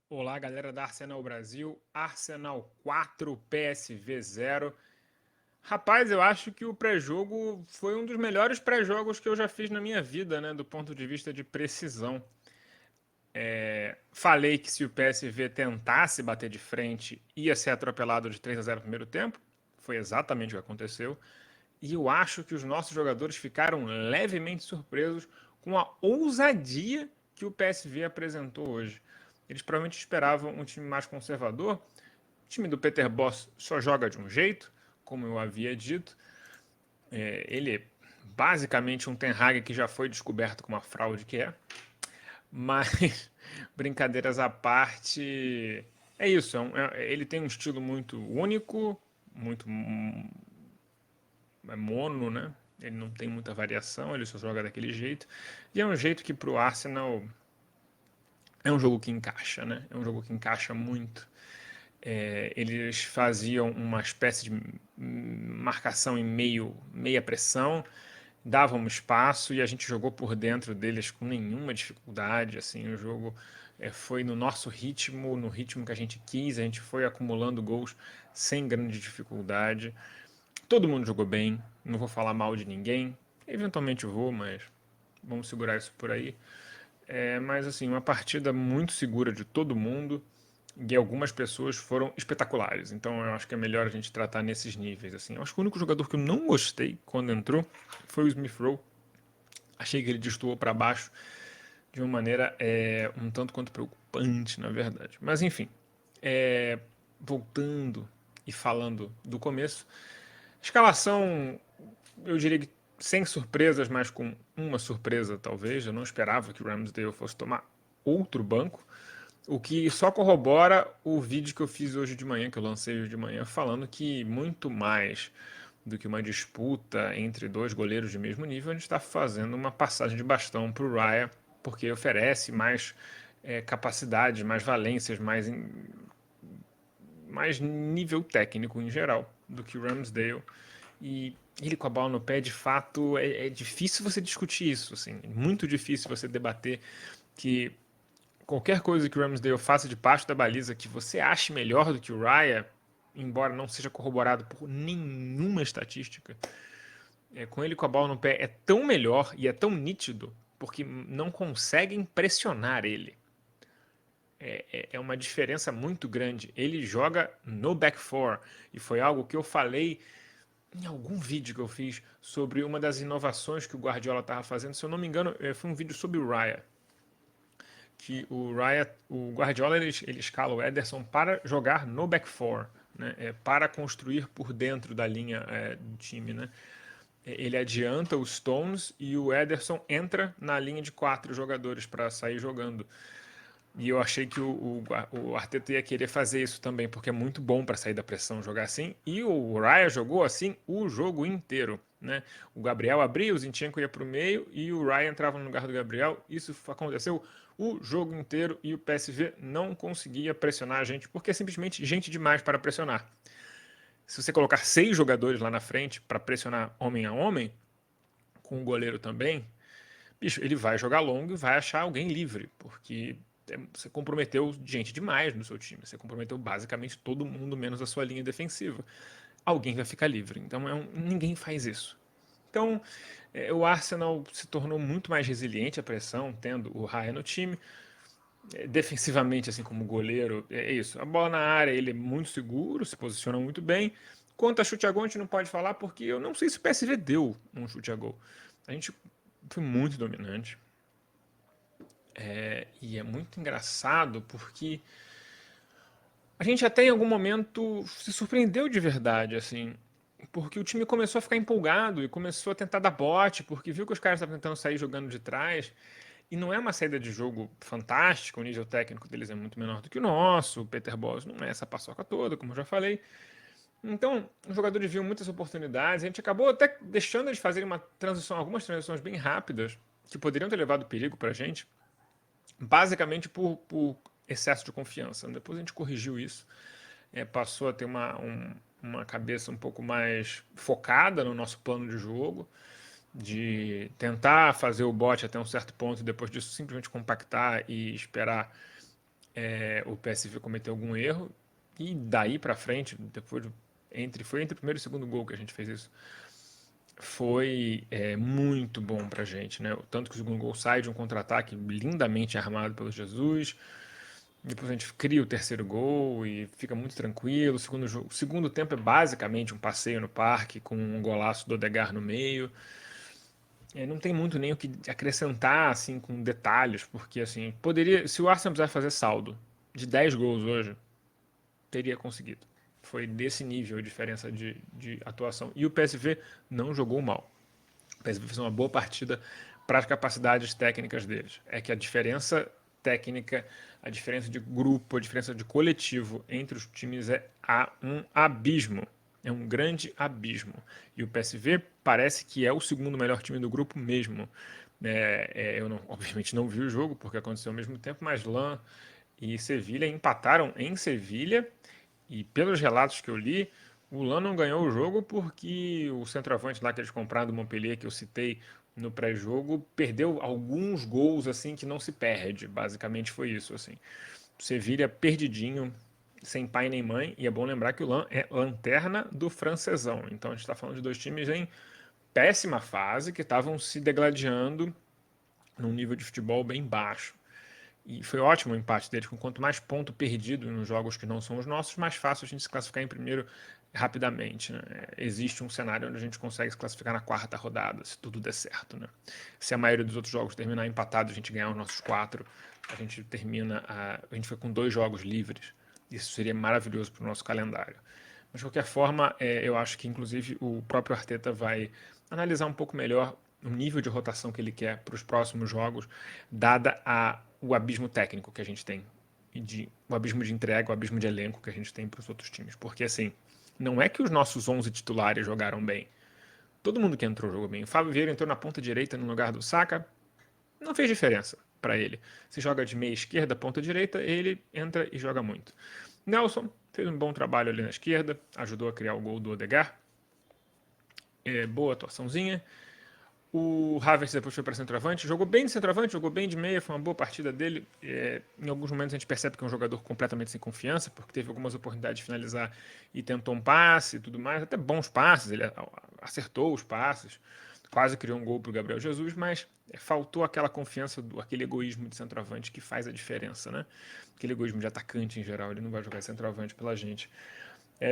Olá, galera da Arsenal Brasil. Arsenal 4, PSV 0. Rapaz, eu acho que o pré-jogo foi um dos melhores pré-jogos que eu já fiz na minha vida, né? Do ponto de vista de precisão. Falei que se o PSV tentasse bater de frente, ia ser atropelado de 3-0 no primeiro tempo. Foi exatamente o que aconteceu. E eu acho que os nossos jogadores ficaram levemente surpresos com a ousadia que o PSV apresentou hoje. Eles provavelmente esperavam um time mais conservador. O time do Peter Bosz só joga de um jeito, como eu havia dito. Ele é basicamente um Ten Hag que já foi descoberto com uma fraude que é. Mas, brincadeiras à parte, é isso. Ele tem um estilo muito único, muito mono, né? Ele não tem muita variação, ele só joga daquele jeito. E é um jeito que pro Arsenal é um jogo que encaixa, né? É um jogo que encaixa muito. Eles faziam uma espécie de marcação em meia pressão, davam espaço e a gente jogou por dentro deles com nenhuma dificuldade. Assim, o jogo foi no nosso ritmo, no ritmo que a gente quis, a gente foi acumulando gols sem grande dificuldade. Todo mundo jogou bem, não vou falar mal de ninguém. Eventualmente vou, mas vamos segurar isso por aí. Mas assim, uma partida muito segura de todo mundo e algumas pessoas foram espetaculares. Então eu acho que é melhor a gente tratar nesses níveis. Assim, eu acho que o único jogador que eu não gostei quando entrou foi o Smith Rowe. Achei que ele destoou para baixo de uma maneira um tanto quanto preocupante, na verdade. Mas enfim, voltando e falando do começo, escalação, eu diria que sem surpresas, mas com uma surpresa talvez. Eu não esperava que o Ramsdale fosse tomar outro banco, o que só corrobora o vídeo que eu fiz hoje de manhã, que eu lancei hoje de manhã, falando que muito mais do que uma disputa entre dois goleiros de mesmo nível, a gente está fazendo uma passagem de bastão para o Raya, porque oferece mais capacidade, mais valências, mais nível técnico em geral do que o Ramsdale. E ele com a bola no pé, de fato, é difícil você discutir isso, assim, é muito difícil você debater que qualquer coisa que o Ramsdale faça debaixo da baliza que você ache melhor do que o Raya, embora não seja corroborado por nenhuma estatística, com ele com a bola no pé é tão melhor e é tão nítido porque não conseguem pressionar ele. É uma diferença muito grande. Ele joga no back four e foi algo que eu falei em algum vídeo que eu fiz sobre uma das inovações que o Guardiola estava fazendo. Se eu não me engano, foi um vídeo sobre o Raya. Que o Guardiola ele escala o Ederson para jogar no back four, né? Para construir por dentro da linha do time, né? Ele adianta os Stones e o Ederson entra na linha de quatro jogadores para sair jogando. E eu achei que o Arteta ia querer fazer isso também, porque é muito bom para sair da pressão jogar assim. E o Raya jogou assim o jogo inteiro. Né? O Gabriel abria, o Zinchenko ia para o meio e o Raya entrava no lugar do Gabriel. Isso aconteceu o jogo inteiro e o PSV não conseguia pressionar a gente, porque é simplesmente gente demais para pressionar. Se você colocar 6 jogadores lá na frente para pressionar homem a homem, com o goleiro também, bicho, ele vai jogar longo e vai achar alguém livre, porque você comprometeu gente demais no seu time. Você comprometeu basicamente todo mundo, menos a sua linha defensiva. Alguém vai ficar livre. Então ninguém faz isso. Então o Arsenal se tornou muito mais resiliente à pressão, tendo o Raya no time. Defensivamente, assim como goleiro, é isso. A bola na área, ele é muito seguro, se posiciona muito bem. Quanto a chute a gol, a gente não pode falar, porque eu não sei se o PSV deu um chute a gol. A gente foi muito dominante. E é muito engraçado porque a gente até em algum momento se surpreendeu de verdade, assim. Porque o time começou a ficar empolgado e começou a tentar dar bote, porque viu que os caras estavam tentando sair jogando de trás. E não é uma saída de jogo fantástica, o nível técnico deles é muito menor do que o nosso. O Peter Bosz não é essa paçoca toda, como eu já falei. Então, os jogadores viam muitas oportunidades. A gente acabou até deixando eles fazerem algumas transições bem rápidas, que poderiam ter levado perigo pra gente, basicamente por excesso de confiança. Depois a gente corrigiu isso, passou a ter uma cabeça um pouco mais focada no nosso plano de jogo, de tentar fazer o bot até um certo ponto e depois disso simplesmente compactar e esperar o PSV cometeu algum erro, e daí para frente, foi entre o primeiro e o segundo gol que a gente fez isso, foi muito bom pra gente, né? Tanto que o segundo gol sai de um contra-ataque lindamente armado pelo Jesus, depois a gente cria o terceiro gol e fica muito tranquilo. O segundo tempo é basicamente um passeio no parque com um golaço do Odegaard no meio. Não tem muito nem o que acrescentar assim com detalhes, porque assim, se o Arsenal precisasse fazer saldo de 10 gols hoje, teria conseguido. Foi desse nível a diferença de atuação. E o PSV não jogou mal. O PSV fez uma boa partida para as capacidades técnicas deles. É que a diferença técnica, a diferença de grupo, a diferença de coletivo entre os times há um abismo. É um grande abismo. E o PSV parece que é o segundo melhor time do grupo mesmo. Eu não, obviamente não vi o jogo porque aconteceu ao mesmo tempo, mas LAN e Sevilha empataram em Sevilha e pelos relatos que eu li, o LAN não ganhou o jogo porque o centroavante lá que eles compraram do Montpellier, que eu citei no pré-jogo, perdeu alguns gols assim que não se perde. Basicamente foi isso assim. Sevilha perdidinho, sem pai nem mãe, e é bom lembrar que o LAN é lanterna do francesão. Então a gente está falando de dois times em péssima fase que estavam se degladiando num nível de futebol bem baixo. E foi ótimo o empate deles, com quanto mais ponto perdido nos jogos que não são os nossos, mais fácil a gente se classificar em primeiro rapidamente. Né? Existe um cenário onde a gente consegue se classificar na quarta rodada, se tudo der certo. Né? Se a maioria dos outros jogos terminar empatado, a gente ganhar os nossos 4, a gente termina. A gente foi com 2 jogos livres. Isso seria maravilhoso para o nosso calendário. Mas de qualquer forma, eu acho que inclusive o próprio Arteta vai analisar um pouco melhor o nível de rotação que ele quer para os próximos jogos, dada o abismo técnico que a gente tem, o abismo de entrega, o abismo de elenco que a gente tem para os outros times. Porque assim, não é que os nossos 11 titulares jogaram bem. Todo mundo que entrou jogou bem. O Fábio Vieira entrou na ponta direita no lugar do Saka, não fez diferença para ele. Se joga de meia esquerda, ponta direita, ele entra e joga muito. Nelson fez um bom trabalho ali na esquerda, ajudou a criar o gol do Odegaard. Boa atuaçãozinha. O Havertz depois foi para centroavante, jogou bem de centroavante, jogou bem de meia, foi uma boa partida dele. Em alguns momentos a gente percebe que é um jogador completamente sem confiança, porque teve algumas oportunidades de finalizar e tentou um passe e tudo mais, até bons passes, ele acertou os passes, quase criou um gol para o Gabriel Jesus, mas faltou aquela confiança, aquele egoísmo de centroavante que faz a diferença, né? Aquele egoísmo de atacante em geral, ele não vai jogar centroavante pela gente.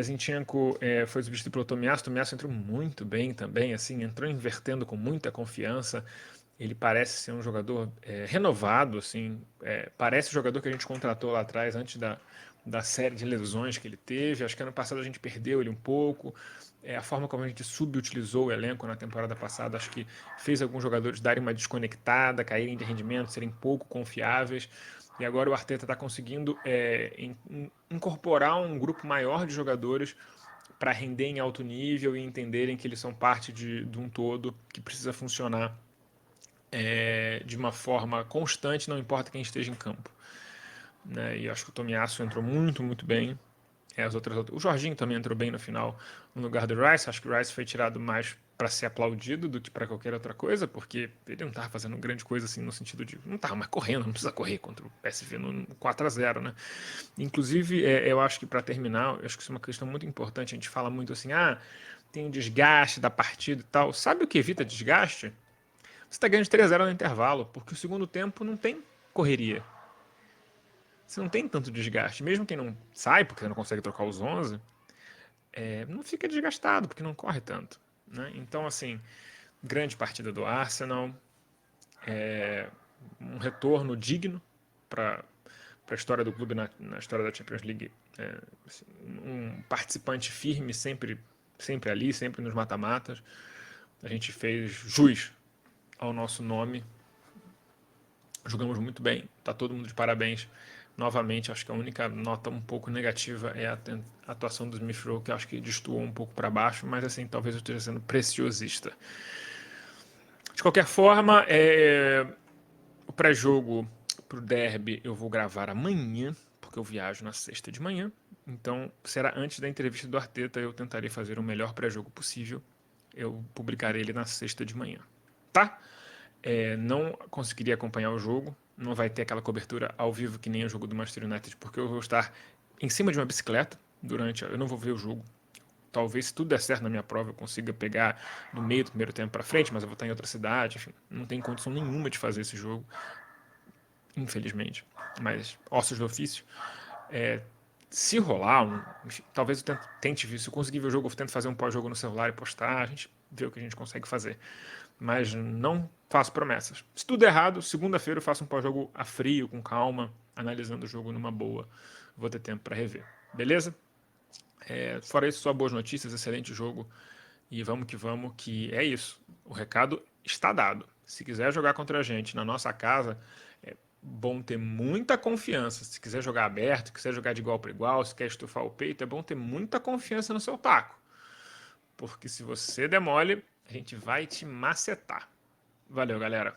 Zinchenko foi substituído pelo Tomiasso. Tomiasso entrou muito bem também, assim, entrou invertendo com muita confiança. Ele parece ser um jogador renovado, assim, parece o jogador que a gente contratou lá atrás, antes da série de lesões que ele teve. Acho que ano passado a gente perdeu ele um pouco. A forma como a gente subutilizou o elenco na temporada passada, acho que fez alguns jogadores darem uma desconectada, caírem de rendimento, serem pouco confiáveis. E agora o Arteta está conseguindo incorporar um grupo maior de jogadores para render em alto nível e entenderem que eles são parte de um todo que precisa funcionar de uma forma constante, não importa quem esteja em campo. Né? E acho que o Tomiasso entrou muito, muito bem. O Jorginho também entrou bem no final, no lugar do Rice. Acho que o Rice foi tirado mais para ser aplaudido do que para qualquer outra coisa, porque ele não estava fazendo grande coisa assim no sentido de não estava mais correndo, não precisa correr contra o PSV no 4-0, né? Inclusive, eu acho que para terminar, eu acho que isso é uma questão muito importante. A gente fala muito assim, tem um desgaste da partida e tal. Sabe o que evita desgaste? Você está ganhando de 3-0 no intervalo, porque o segundo tempo não tem correria. Você não tem tanto desgaste. Mesmo quem não sai, porque você não consegue trocar os 11, não fica desgastado, porque não corre tanto. Né? Então, assim, grande partida do Arsenal, um retorno digno para a história do clube na história da Champions League. Um participante firme, sempre ali, sempre nos mata-matas. A gente fez jus ao nosso nome. Jogamos muito bem, tá todo mundo de parabéns. Novamente, acho que a única nota um pouco negativa é a atuação do Smith Rowe, que acho que destoou um pouco para baixo, mas assim, talvez eu esteja sendo preciosista. De qualquer forma, o pré-jogo pro derby eu vou gravar amanhã, porque eu viajo na sexta de manhã. Então, será antes da entrevista do Arteta, eu tentarei fazer o melhor pré-jogo possível. Eu publicarei ele na sexta de manhã, tá? Não conseguiria acompanhar o jogo, não vai ter aquela cobertura ao vivo que nem o jogo do Manchester United, porque eu vou estar em cima de uma bicicleta eu não vou ver o jogo. Talvez, se tudo der certo na minha prova, eu consiga pegar no meio do primeiro tempo para frente, mas eu vou estar em outra cidade, enfim, não tem condição nenhuma de fazer esse jogo, infelizmente. Mas, ossos do ofício. Se rolar, enfim, talvez eu tente ver. Se eu conseguir ver o jogo, eu tento fazer um pós-jogo no celular e postar, a gente vê o que a gente consegue fazer. Mas não faço promessas. Se tudo der errado, segunda-feira eu faço um pós-jogo a frio, com calma, analisando o jogo numa boa. Vou ter tempo para rever. Beleza? Fora isso, só boas notícias, excelente jogo. E vamos, que é isso. O recado está dado. Se quiser jogar contra a gente na nossa casa, é bom ter muita confiança. Se quiser jogar aberto, quiser jogar de igual para igual, se quer estufar o peito, é bom ter muita confiança no seu taco. Porque se você der mole, a gente vai te macetar. Valeu, galera.